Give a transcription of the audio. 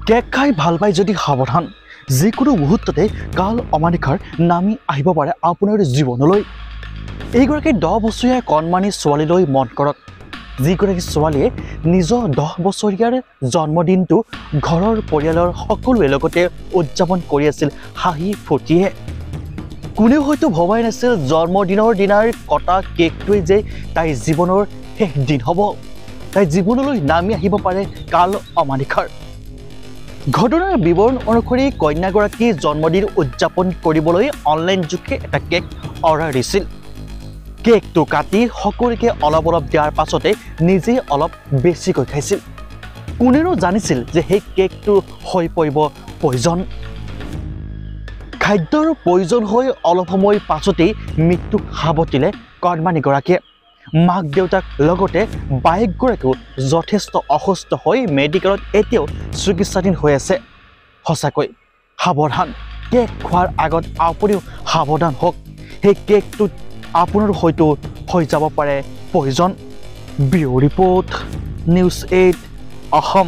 cake খাই ভাল পাই যদি সাৱধান যিকোনো মুহূৰ্ততে কাল অমানিশাৰ নামি আহিব পাৰে আপোনাৰ জীৱনলৈ এইগৰাকী 10 বছৰীয়া কণমানি ছোৱালীলৈ মন কৰক যিগৰাকী ছোৱালীয়ে নিজৰ 10 বছৰীয়াৰ জন্মদিনটো ঘৰৰ পৰিয়ালৰ সকলোৰে লগতে উদযাপন কৰি আছিল হাঁহি ফূৰ্তিৰে কোনেও হয়তো ভবাই নাছিল জন্মদিনৰ দিনাৰ কটা কেকটোৱে যে তাইৰ জীৱনৰ শেষ দিন হ'ব তাই জীৱনলৈ নামি আহিব পাৰে কাল অমানিশাৰ ঘটনাৰ বিৱৰণ অনুসৰি কন্যাগৰাকী জন্মদিন উদযাপন কৰিবলৈ অনলাইন যোগে এটা কেক অৰ্ডাৰ দিছিল কেকটো কাটি সকলোকে অলপ দিয়াৰ পাছতে নিজে অলপ বেছিকৈ খাইছিল কোনেনো জানিছিল যে সেই কেকটো হৈ পৰিব পয়জন খাদ্যৰ প্ৰয়োজন হৈ অলপ সময় পাছতেই মৃত্যু সাৱটিলে কণমানিগৰাকীয়ে মাক দেউতাক লগতে বাইকগৰাকীও যথেষ্ট অসুস্থ হৈ মেডিকেলত এতিয়াও চিকিৎসাধীন হৈ আছে সঁচাকৈ সাৱধান কেক খোৱাৰ আগত আপুনিও সাৱধান হওক সেই কেকটোত আপোনাৰ হয়তো হৈ যাব পাৰে poison bureau report news 8 Assam